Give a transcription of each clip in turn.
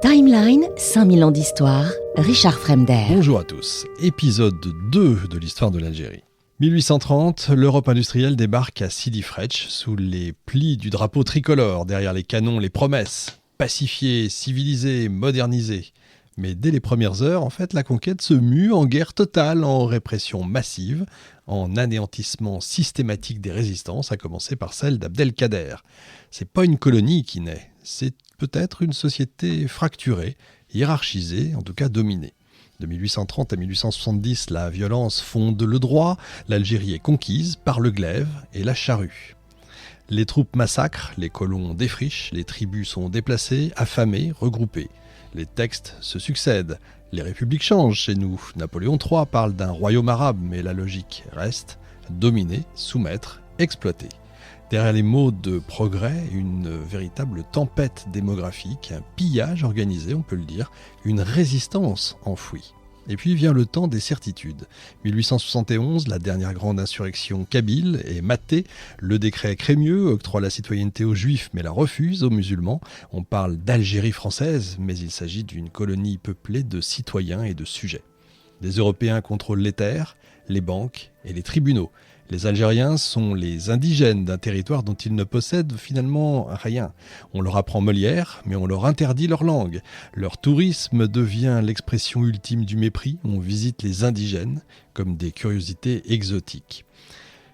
Timeline, 5000 ans d'histoire, Richard Fremder. Bonjour à tous, épisode 2 de l'histoire de l'Algérie. 1830, l'Europe industrielle débarque à Sidi Fretch sous les plis du drapeau tricolore, derrière les canons, les promesses, pacifier, civiliser, moderniser. Mais dès les premières heures, la conquête se mue en guerre totale, en répression massive, en anéantissement systématique des résistances, à commencer par celle d'Abdelkader. C'est pas une colonie qui naît, c'est peut-être une société fracturée, hiérarchisée, en tout cas dominée. De 1830 à 1870, la violence fonde le droit, l'Algérie est conquise par le glaive et la charrue. Les troupes massacrent, les colons défrichent, les tribus sont déplacées, affamées, regroupées. Les textes se succèdent, les républiques changent chez nous. Napoléon III parle d'un royaume arabe, mais la logique reste dominer, soumettre, exploiter. Derrière les mots de progrès, une véritable tempête démographique, un pillage organisé, on peut le dire, une résistance enfouie. Et puis vient le temps des certitudes. 1871, la dernière grande insurrection kabyle est matée. Le décret Crémieux octroie la citoyenneté aux juifs mais la refuse aux musulmans. On parle d'Algérie française, mais il s'agit d'une colonie peuplée de citoyens et de sujets. Les Européens contrôlent les terres, les banques et les tribunaux. Les Algériens sont les indigènes d'un territoire dont ils ne possèdent finalement rien. On leur apprend Molière, mais on leur interdit leur langue. Leur tourisme devient l'expression ultime du mépris. On visite les indigènes comme des curiosités exotiques.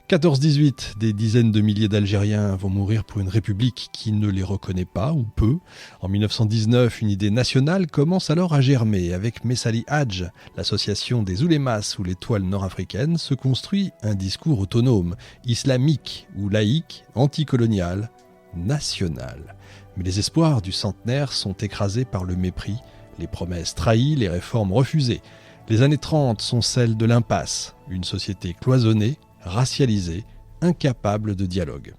14-18, des dizaines de milliers d'Algériens vont mourir pour une république qui ne les reconnaît pas ou peu. En 1919, une idée nationale commence alors à germer. Avec Messali Hadj, l'association des oulémas sous l'étoile nord-africaine, se construit un discours autonome, islamique ou laïque, anticolonial, national. Mais les espoirs du centenaire sont écrasés par le mépris, les promesses trahies, les réformes refusées. Les années 30 sont celles de l'impasse, une société cloisonnée, racialisé, incapable de dialogue.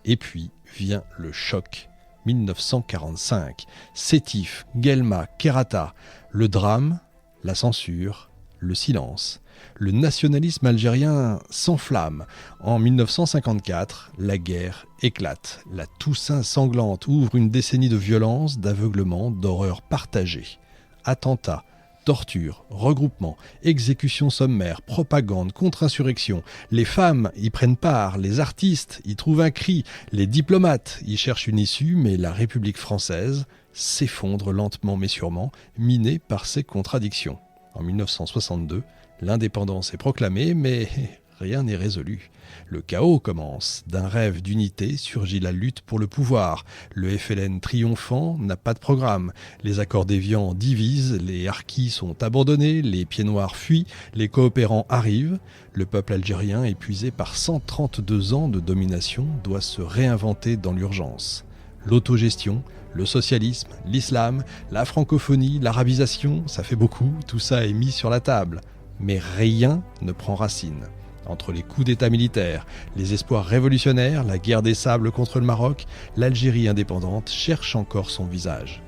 Et puis vient le choc. 1945. Sétif, Guelma, Kherrata. Le drame, la censure, le silence. Le nationalisme algérien s'enflamme. En 1954, la guerre éclate. La Toussaint sanglante ouvre une décennie de violence, d'aveuglement, d'horreur partagée. Attentats, torture, regroupement, exécution sommaire, propagande, contre-insurrection. Les femmes y prennent part, les artistes y trouvent un cri, les diplomates y cherchent une issue, mais la République française s'effondre lentement mais sûrement, minée par ces contradictions. En 1962, l'indépendance est proclamée, mais rien n'est résolu. Le chaos commence. D'un rêve d'unité surgit la lutte pour le pouvoir. Le FLN triomphant n'a pas de programme. Les accords d'Évian divisent, les harkis sont abandonnés, les pieds noirs fuient, les coopérants arrivent. Le peuple algérien, épuisé par 132 ans de domination, doit se réinventer dans l'urgence. L'autogestion, le socialisme, l'islam, la francophonie, l'arabisation, ça fait beaucoup, tout ça est mis sur la table. Mais rien ne prend racine. Entre les coups d'État militaires, les espoirs révolutionnaires, la guerre des sables contre le Maroc, l'Algérie indépendante cherche encore son visage.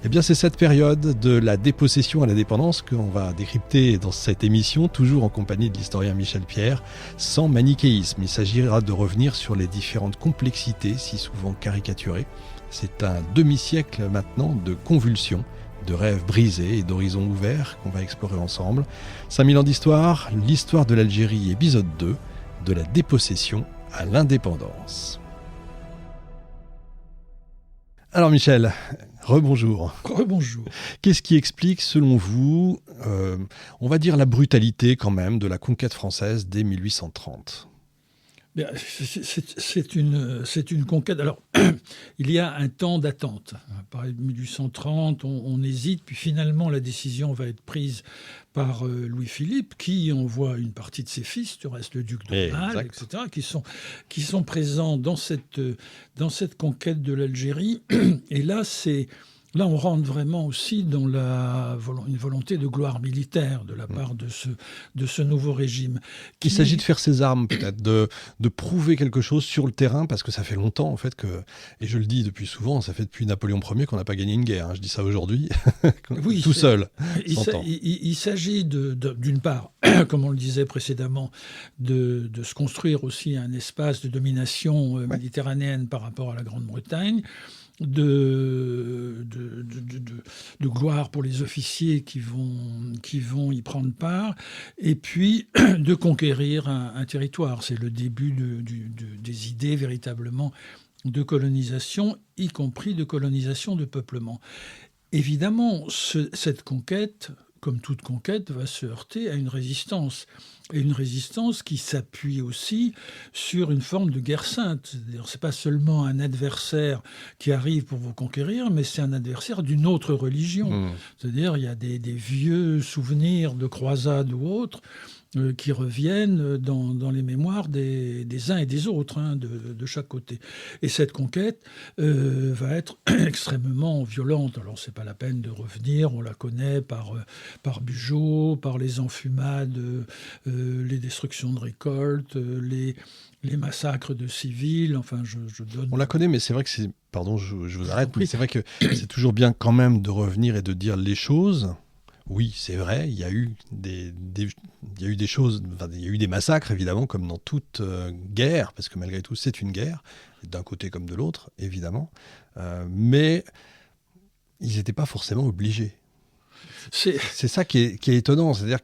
Eh bien, c'est cette période de la dépossession à l'indépendance qu'on va décrypter dans cette émission, toujours en compagnie de l'historien Michel Pierre, sans manichéisme. Il s'agira de revenir sur les différentes complexités, si souvent caricaturées. C'est un demi-siècle maintenant de convulsions, de rêves brisés et d'horizons ouverts qu'on va explorer ensemble. 5000 ans d'histoire, l'histoire de l'Algérie, épisode 2, de la dépossession à l'indépendance. Alors Michel, rebonjour. Rebonjour. Qu'est-ce qui explique, selon vous, on va dire la brutalité quand même de la conquête française dès 1830 ? Bien, c'est une conquête. Alors, il y a un temps d'attente. Par 1830, on hésite, puis finalement, la décision va être prise par Louis-Philippe, qui envoie une partie de ses fils, du reste le duc d'Aumale, etc., qui sont présents dans cette conquête de l'Algérie. Et là, on rentre vraiment aussi dans une volonté de gloire militaire de la part de ce nouveau régime. Il s'agit de faire ses armes, peut-être, de prouver quelque chose sur le terrain, parce que ça fait longtemps, en fait, et je le dis depuis souvent, ça fait depuis Napoléon Ier qu'on n'a pas gagné une guerre. Hein, je dis ça aujourd'hui, oui, tout seul. Il s'agit d'une part, comme on le disait précédemment, de se construire aussi un espace de domination méditerranéenne par rapport à la Grande-Bretagne, de gloire pour les officiers qui vont y prendre part, et puis de conquérir un territoire. C'est le début des idées véritablement de colonisation, y compris de colonisation de peuplement. Évidemment, cette conquête, comme toute conquête, va se heurter à une résistance. Et une résistance qui s'appuie aussi sur une forme de guerre sainte. C'est-à-dire, c'est pas seulement un adversaire qui arrive pour vous conquérir, mais c'est un adversaire d'une autre religion. C'est-à-dire, il y a des vieux souvenirs de croisades ou autres qui reviennent dans les mémoires des uns et des autres, de chaque côté. Et cette conquête va être extrêmement violente. Alors, c'est pas la peine de revenir, on la connaît par Bugeaud, par les enfumades, les destructions de récoltes, les massacres de civils, enfin, je donne... On la connaît, mais c'est vrai que c'est... Pardon, je vous arrête, mais c'est vrai que c'est toujours bien quand même de revenir et de dire les choses. Oui, c'est vrai, il y a eu des choses, enfin, il y a eu des massacres, évidemment, comme dans toute guerre, parce que malgré tout, c'est une guerre, d'un côté comme de l'autre, évidemment. Mais ils n'étaient pas forcément obligés. C'est ça qui est étonnant, c'est-à-dire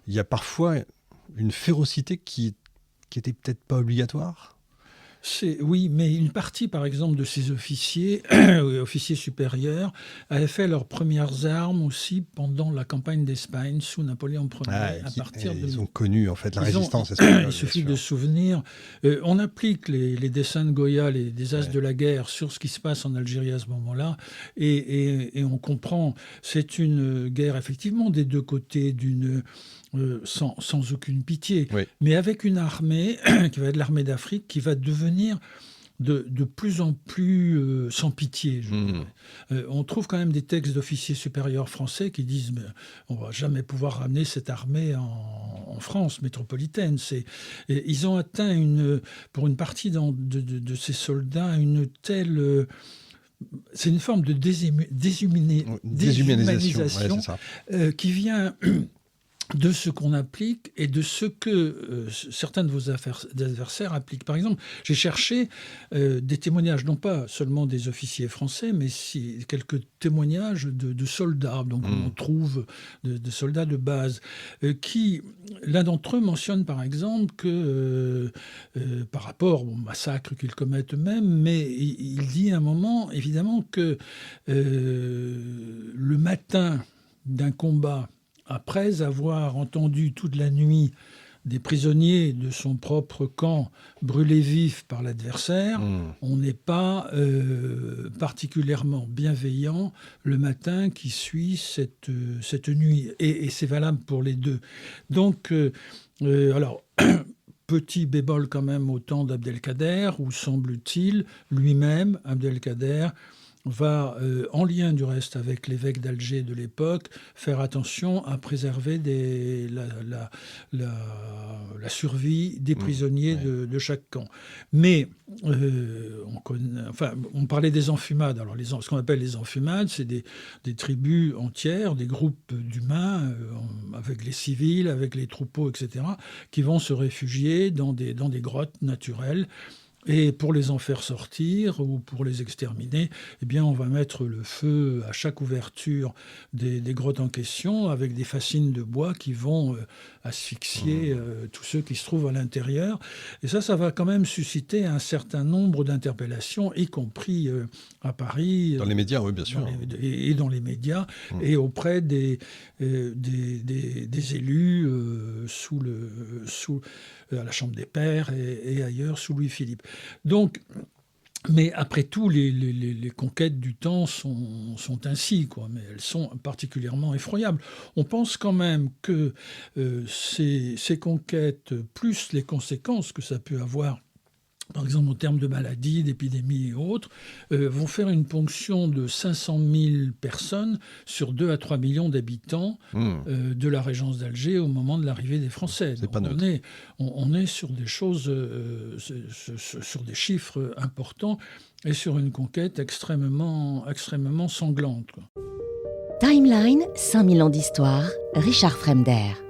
il y a parfois une férocité qui était peut-être pas obligatoire. Oui, mais une partie, par exemple, de ces officiers, officiers supérieurs, avaient fait leurs premières armes aussi pendant la campagne d'Espagne sous Napoléon Ier. Ils ont connu en fait la résistance espagnole. Il suffit de se souvenir. On applique les dessins de Goya, les As de la guerre, sur ce qui se passe en Algérie à ce moment-là, et on comprend. C'est une guerre effectivement des deux côtés, sans aucune pitié, mais avec une armée qui va être l'armée d'Afrique, qui va devenir de plus en plus sans pitié. On trouve quand même des textes d'officiers supérieurs français qui disent mais on ne va jamais pouvoir ramener cette armée en France métropolitaine. Ils ont atteint, pour une partie de ces soldats, une telle... c'est une forme de déshumanisation qui vient... de ce qu'on applique et de ce que certains de vos adversaires appliquent. Par exemple, j'ai cherché des témoignages, non pas seulement des officiers français, mais quelques témoignages de soldats. Donc on trouve de soldats de base qui, l'un d'entre eux mentionne par exemple que par rapport au massacre qu'ils commettent eux-mêmes, mais il dit à un moment évidemment que le matin d'un combat, après avoir entendu toute la nuit des prisonniers de son propre camp brûlés vifs par l'adversaire, on n'est pas particulièrement bienveillant le matin qui suit cette nuit. Et c'est valable pour les deux. Donc, alors... Petit bémol quand même au temps d'Abdelkader, où semble-t-il, lui-même, Abdelkader, va, en lien du reste avec l'évêque d'Alger de l'époque, faire attention à préserver la survie des prisonniers de chaque camp. Mais on parlait des enfumades. Alors ce qu'on appelle les enfumades, c'est des tribus entières, des groupes d'humains, avec les civils, avec les troupeaux, etc., qui vont se réfugier dans des grottes naturelles. Et pour les en faire sortir ou pour les exterminer, eh bien, on va mettre le feu à chaque ouverture des grottes en question avec des fascines de bois qui vont asphyxier tous ceux qui se trouvent à l'intérieur. Et ça va quand même susciter un certain nombre d'interpellations, y compris à Paris. Dans les médias, oui, bien sûr. Et dans les médias, et auprès des élus à la Chambre des Pairs et ailleurs sous Louis-Philippe. Donc, mais après tout, les conquêtes du temps sont ainsi, quoi, mais elles sont particulièrement effroyables. On pense quand même que ces conquêtes, plus les conséquences que ça peut avoir, par exemple en termes de maladies, d'épidémies et autres, vont faire une ponction de 500 000 personnes sur 2 à 3 millions d'habitants de la régence d'Alger au moment de l'arrivée des Français. On est sur des choses, sur des chiffres importants et sur une conquête extrêmement sanglante, quoi. Timeline, 5000 ans d'histoire, Richard Fremder.